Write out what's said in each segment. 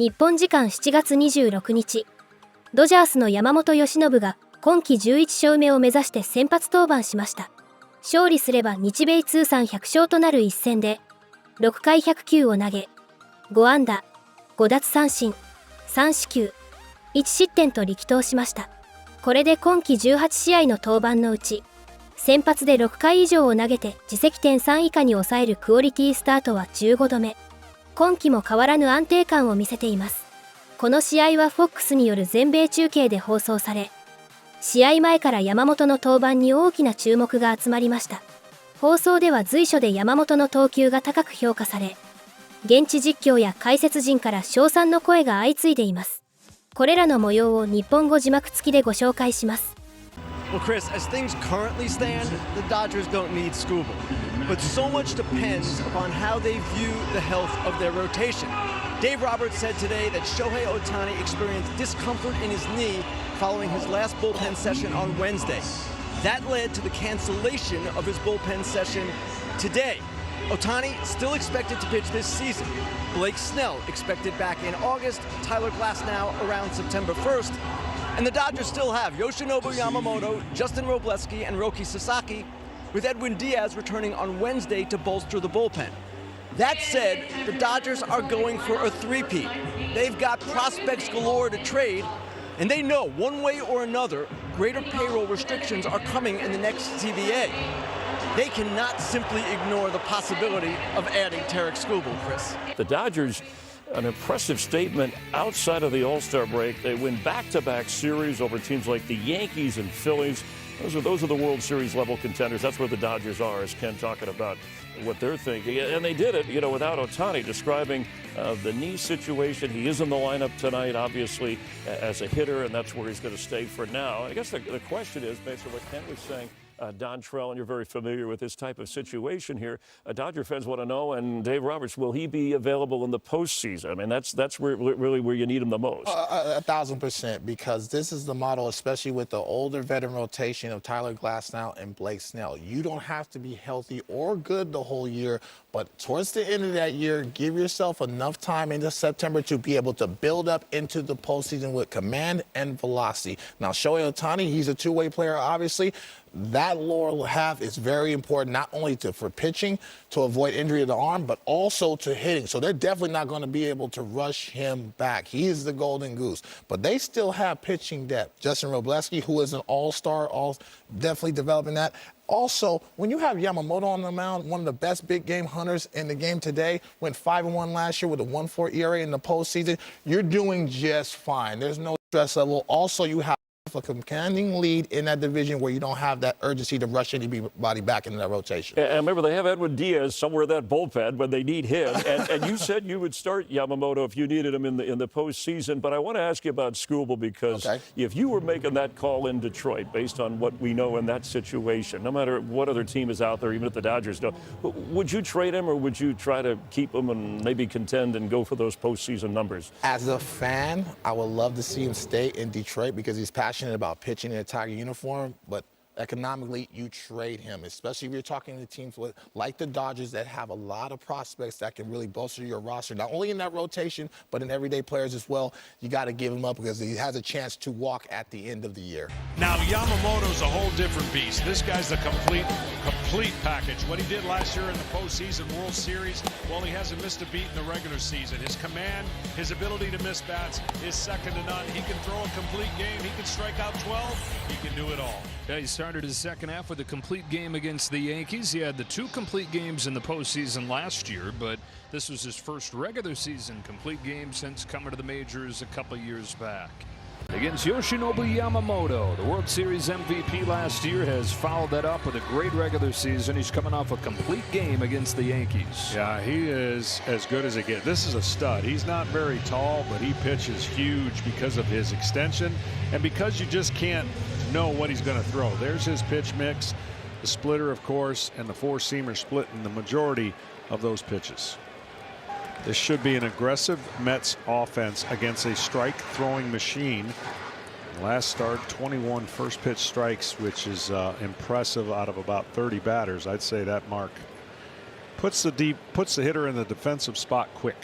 日本時間7月26日、ドジャースの山本由伸が今季11勝目を目指して先発登板しました。勝利すれば日米通算100勝となる一戦で、6回100球を投げ、5安打、5奪三振、3四球、1失点と力投しました。これで今季18試合の登板のうち、先発で6回以上を投げて自責点3以下に抑えるクオリティスタートは15度目。今季も変わらぬ安定感を見せています。この試合は FOX による全米中継で放送され、試合前から山本の登板に大きな注目が集まりました。放送では随所で山本の投球が高く評価され、現地実況や解説陣から称賛の声が相次いでいます。これらの模様を日本語字幕付きでご紹介します。Well, Chris, as things currently stand, the Dodgers don't need Scooble. But so much depends upon how they view the health of their rotation. Dave Roberts said today that Shohei Ohtani experienced discomfort in his knee following his last bullpen session on Wednesday. That led to the cancellation of his bullpen session today. Ohtani still expected to pitch this season. Blake Snell expected back in August, Tyler Glasnow around September 1st. And the Dodgers still have Yoshinobu Yamamoto, Justin Robleski, and Roki Sasaki, with Edwin Diaz returning on Wednesday to bolster the bullpen. That said, the Dodgers are going for a three-peat. They've got prospects galore to trade, and they know one way or another, greater payroll restrictions are coming in the next CBA. They cannot simply ignore the possibility of adding Tarek Skubal, Chris. The Dodgers, an impressive statement outside of the All-Star break. They win back-to-back series over teams like the Yankees and Phillies. Those are the World Series level contenders. That's where the Dodgers are, as Ken talking about what they're thinking. And they did it, without Ohtani, describing the knee situation. He is in the lineup tonight, obviously, as a hitter, and that's where he's going to stay for now. I guess the question is, based on what Ken was saying, Don Trell, and you're very familiar with this type of situation here. Dodger fans want to know, and Dave Roberts, will he be available in the postseason? I mean, that's really where you need him the most. 1,000%, because this is the model, especially with the older veteran rotation of Tyler Glasnow and Blake Snell. You don't have to be healthy or good the whole year, but towards the end of that year, give yourself enough time into September to be able to build up into the postseason with command and velocity. Now, Shohei Ohtani, he's a two-way player, obviously. That lower half is very important, not only for pitching, to avoid injury of the arm, but also to hitting. So they're definitely not going to be able to rush him back. He is the golden goose. But they still have pitching depth. Justin Robleski, who is an all-star, definitely developing that. Also, when you have Yamamoto on the mound, one of the best big game hunters in the game today, went 5-1 last year with a 1.4 ERA in the postseason, you're doing just fine. There's no stress level. Also, you have a commanding lead in that division where you don't have that urgency to rush anybody back into that rotation. And remember, they have Edwin Diaz somewhere in that bullpen when they need him. And you said you would start Yamamoto if you needed him in the postseason. But I want to ask you about Skubal, because if you were making that call in Detroit, based on what we know in that situation, no matter what other team is out there, even if the Dodgers don't, would you trade him, or would you try to keep him and maybe contend and go for those postseason numbers? As a fan, I would love to see him stay in Detroit because he's passionate about pitching in a Tiger uniform, but economically, you trade him, especially if you're talking to teams like the Dodgers that have a lot of prospects that can really bolster your roster, not only in that rotation, but in everyday players as well. You got to give him up because he has a chance to walk at the end of the year. Now, Yamamoto's a whole different beast. This guy's a complete package. What he did last year in the postseason World Series, well, he hasn't missed a beat in the regular season. His command, his ability to miss bats is second to none. He can throw a complete game. He can strike out 12. He can do it all. Yeah, he started his second half with a complete game against the Yankees. He had the 2 complete games in the postseason last year, but this was his first regular season complete game since coming to the majors a couple years back. Against Yoshinobu Yamamoto, the World Series MVP last year, has followed that up with a great regular season. He's coming off a complete game against the Yankees. Yeah, he is as good as it gets. This is a stud. He's not very tall, but he pitches huge because of his extension and because you just can't know what he's going to throw. There's his pitch mix, the splitter, of course, and the four-seamer split in the majority of those pitches. This should be an aggressive Mets offense against a strike-throwing machine. Last start, 21 first-pitch strikes, which is impressive out of about 30 batters. I'd say that mark puts the hitter in the defensive spot quick.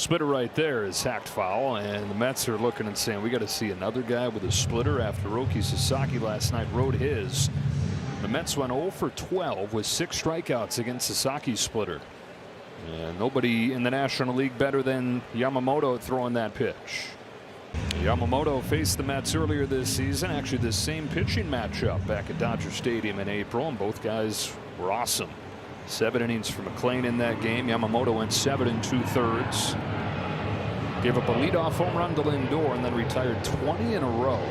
splitter right there is hacked foul, and the Mets are looking and saying we got to see another guy with a splitter after Roki Sasaki last night rode his. The Mets went 0 for 12 with 6 strikeouts against Sasaki's splitter. And nobody in the National League better than Yamamoto throwing that pitch. Yamamoto faced the Mets earlier this season, actually the same pitching matchup back at Dodger Stadium in April, and both guys were awesome. 7 innings for McClain in that game. Yamamoto went 7 2/3. Gave up a leadoff home run to Lindor and then retired 20 in a row.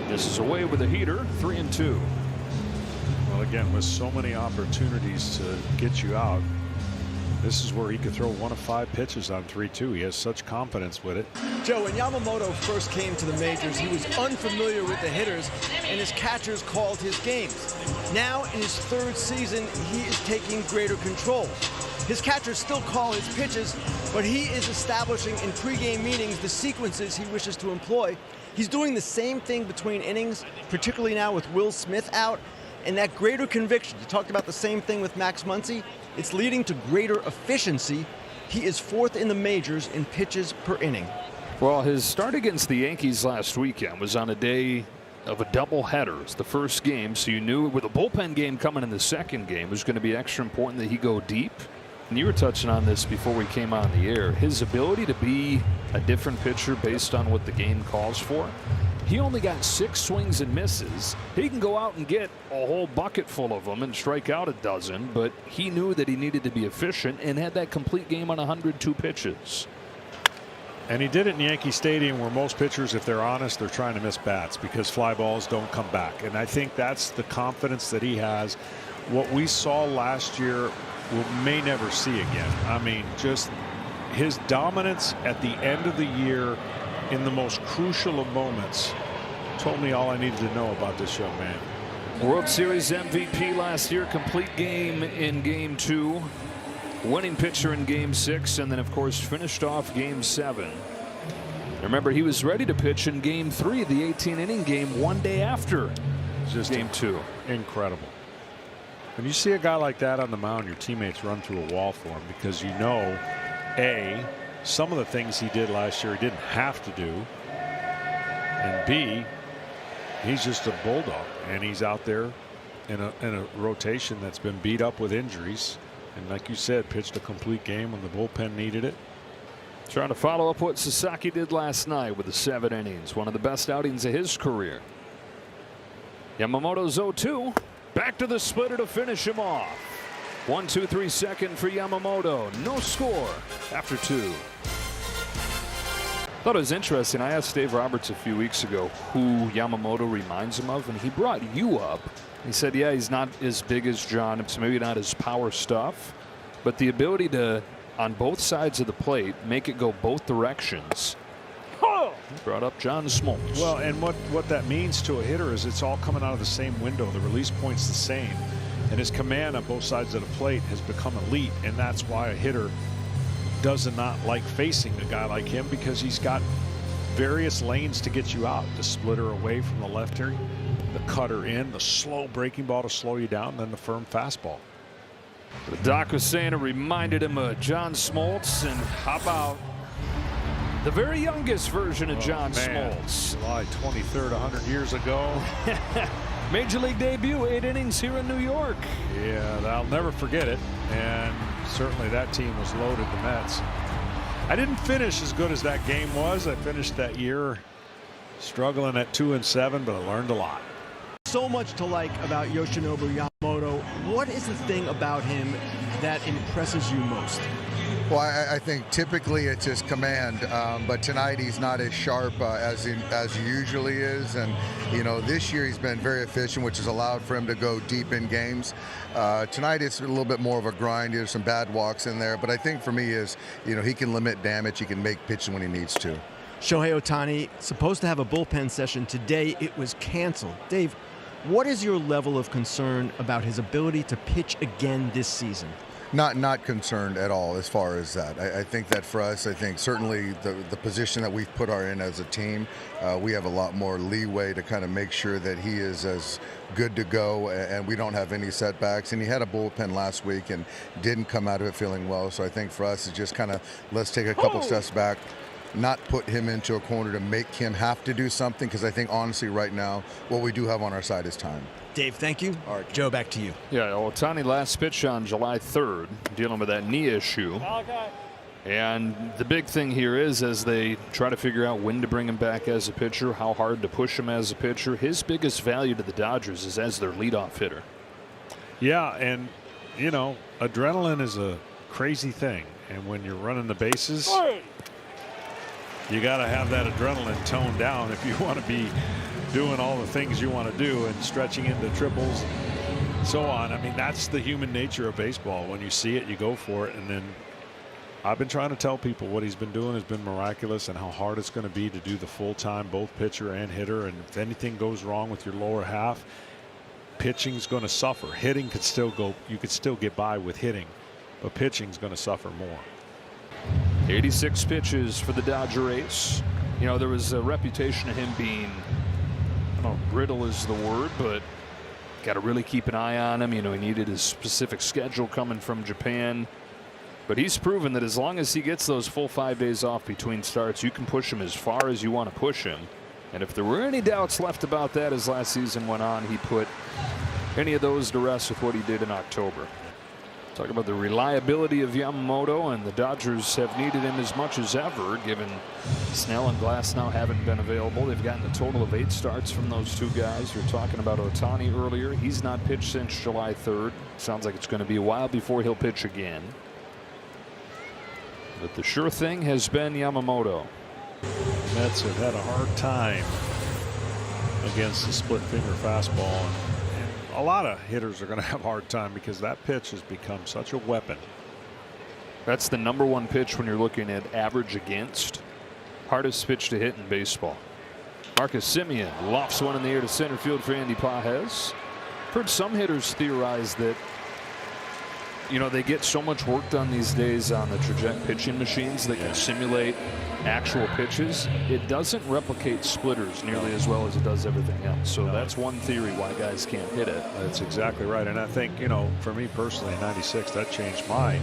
This is away with a heater, 3-2. Well, again, with so many opportunities to get you out, this is where he could throw 1 of 5 pitches on 3-2. He has such confidence with it. Joe, when Yamamoto first came to the majors, he was unfamiliar with the hitters, and his catchers called his games. Now, in his 3rd season, he is taking greater control. His catchers still call his pitches, but he is establishing in pregame meetings the sequences he wishes to employ. He's doing the same thing between innings, particularly now with Will Smith out, and that greater conviction. You talked about the same thing with Max Muncy. It's leading to greater efficiency. He is 4th in the majors in pitches per inning. Well, his start against the Yankees last weekend was on a day of a doubleheader. It's the first game, so you knew with a bullpen game coming in the second game, it was going to be extra important that he go deep. And you were touching on this before we came on the air. His ability to be a different pitcher based on what the game calls for. He only got 6 swings and misses. He can go out and get a whole bucket full of them and strike out a dozen, but he knew that he needed to be efficient and had that complete game on 102 pitches. And he did it in Yankee Stadium, where most pitchers, if they're honest, they're trying to miss bats because fly balls don't come back. And I think that's the confidence that he has. What we saw last year we may never see again. I mean, just his dominance at the end of the year in the most crucial of moments told me all I needed to know about this young man. World Series MVP last year, complete game in Game 2, winning pitcher in Game 6, and then of course finished off Game 7. Remember, he was ready to pitch in Game 3, the 18-inning game, one day after just Game 2. Incredible. When you see a guy like that on the mound, your teammates run through a wall for him because you know, A, some of the things he did last year he didn't have to do, and B, he's just a bulldog, and he's out there in a rotation that's been beat up with injuries, and like you said, pitched a complete game when the bullpen needed it. Trying to follow up what Sasaki did last night with the 7 innings, one of the best outings of his career. Yamamoto's 0-2. Back to the splitter to finish him off. 1-2-3 second for Yamamoto. No score after 2. Thought it was interesting. I asked Dave Roberts a few weeks ago who Yamamoto reminds him of, and he brought you up. He said, yeah, he's not as big as John. It's maybe not his power stuff, but the ability to, on both sides of the plate, make it go both directions. He brought up John Smoltz. Well, and what that means to a hitter is it's all coming out of the same window. The release point's the same, and his command on both sides of the plate has become elite, and that's why a hitter does not like facing a guy like him, because he's got various lanes to get you out. The splitter away from the lefter, the cutter in, the slow breaking ball to slow you down, then the firm fastball. The doc was saying it reminded him of John Smoltz, and how about the very youngest version of John Smoltz? July 23rd, 100 years ago. Major League debut, 8 innings here in New York. Yeah, I'll never forget it. And certainly that team was loaded, the Mets. I didn't finish as good as that game was. I finished that year struggling at 2-7, but I learned a lot. So much to like about Yoshinobu Yamamoto. What is the thing about him that impresses you most? Well, I think typically it's his command, but tonight he's not as sharp as he usually is. And, you know, this year he's been very efficient, which has allowed for him to go deep in games. Tonight it's a little bit more of a grind. There's some bad walks in there. But I think for me is, you know, he can limit damage. He can make pitching when he needs to. Shohei Ohtani, supposed to have a bullpen session today. It was canceled. Dave, what is your level of concern about his ability to pitch again this season? Not concerned at all as far as that. I think that for us, I think certainly the position that we've put our in as a team, we have a lot more leeway to kind of make sure that he is as good to go and we don't have any setbacks. And he had a bullpen last week and didn't come out of it feeling well. So I think for us, it's just kind of let's take a couple steps back, not put him into a corner to make him have to do something, because I think honestly right now what we do have on our side is time. Dave, thank you. All right, Joe, back to you. Yeah, Ohtani last pitch on July 3rd, dealing with that knee issue. Okay. And the big thing here is, as they try to figure out when to bring him back as a pitcher, how hard to push him as a pitcher, his biggest value to the Dodgers is as their leadoff hitter. Yeah, and, you know, adrenaline is a crazy thing. And when you're running the bases, you got to have that adrenaline toned down if you want to be doing all the things you want to do and stretching into triples, so on. I mean, that's the human nature of baseball. When you see it, you go for it. And then I've been trying to tell people what he's been doing has been miraculous, and how hard it's going to be to do the full time, both pitcher and hitter. And if anything goes wrong with your lower half, pitching's going to suffer. Hitting could still go, you could still get by with hitting, but pitching's going to suffer more. 86 pitches for the Dodger ace. You know, there was a reputation of him being, I don't know, brittle is the word, but got to really keep an eye on him. You know, he needed his specific schedule coming from Japan. But he's proven that as long as he gets those full 5 days off between starts, you can push him as far as you want to push him. And if there were any doubts left about that as last season went on, he put any of those to rest with what he did in October. Talk about the reliability of Yamamoto, and the Dodgers have needed him as much as ever, given Snell and Glasnow haven't been available. They've gotten a total of 8 starts from those two guys. You're talking about Ohtani earlier. He's not pitched since July 3rd. Sounds like it's going to be a while before he'll pitch again. But the sure thing has been Yamamoto. Mets have had a hard time against the split finger fastball. And a lot of hitters are going to have a hard time because that pitch has become such a weapon. That's the #1 pitch when you're looking at average against. Hardest pitch to hit in baseball. Marcus Semien lofts one in the air to center field for Andy Pages. Heard some hitters theorize that, you know, they get so much work done these days on the trajectory pitching machines that can simulate actual pitches. It doesn't replicate splitters nearly as well as it does everything else. So that's one theory why guys can't hit it. That's exactly right. And I think, you know, for me personally in '96, that changed my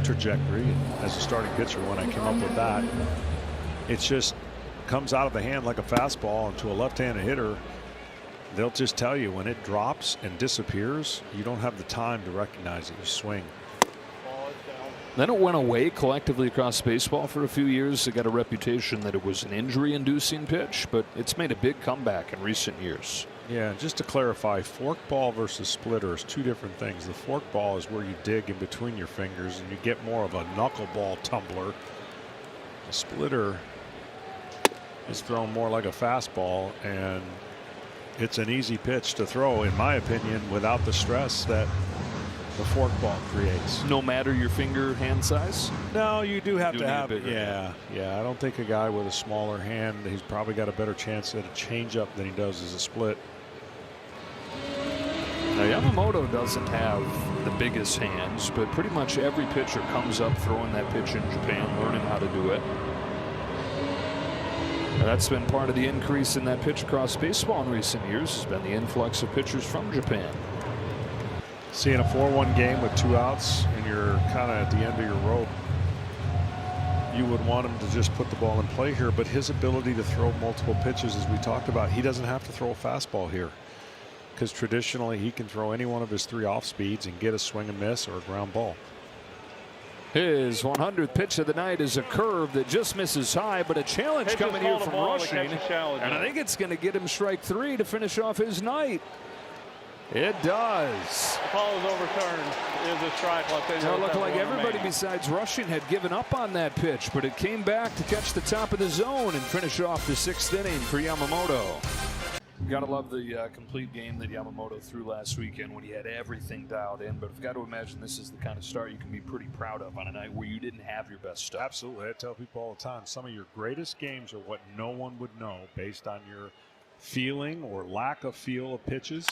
trajectory as a starting pitcher when I came up with that. It just comes out of the hand like a fastball, and to a left-handed hitter, they'll just tell you when it drops and disappears, you don't have the time to recognize it. You swing. Then it went away collectively across baseball for a few years. It got a reputation that it was an injury-inducing pitch, but it's made a big comeback in recent years. Yeah, just to clarify, forkball versus splitter is two different things. The forkball is where you dig in between your fingers and you get more of a knuckleball tumbler. The splitter is thrown more like a fastball, and it's an easy pitch to throw, in my opinion, without the stress that the forkball creates. No matter your finger hand size? No, you do have to have it. Yeah. I don't think a guy with a smaller hand, he's probably got a better chance at a changeup than he does as a split. Now, Yamamoto doesn't have the biggest hands, but pretty much every pitcher comes up throwing that pitch in Japan, learning how to do it. Now, that's been part of the increase in that pitch across baseball in recent years, has been the influx of pitchers from Japan. Seeing a 4-1 game with 2 outs and you're kind of at the end of your rope, you would want him to just put the ball in play here, but his ability to throw multiple pitches, as we talked about, he doesn't have to throw a fastball here, because traditionally he can throw any one of his 3 off speeds and get a swing and miss or a ground ball. His 100th pitch of the night is a curve that just misses high, but a challenge coming here from Rushing, and I think it's going to get him strike 3 to finish off his night. It does. The call is overturned. It is a strike. It looked like everybody besides Rushing had given up on that pitch, but it came back to catch the top of the zone and finish off the 6th inning for Yamamoto. Got to love the complete game that Yamamoto threw last weekend when he had everything dialed in, but I've got to imagine this is the kind of start you can be pretty proud of on a night where you didn't have your best stuff. Absolutely. I tell people all the time, some of your greatest games are what no one would know based on your feeling or lack of feel of pitches.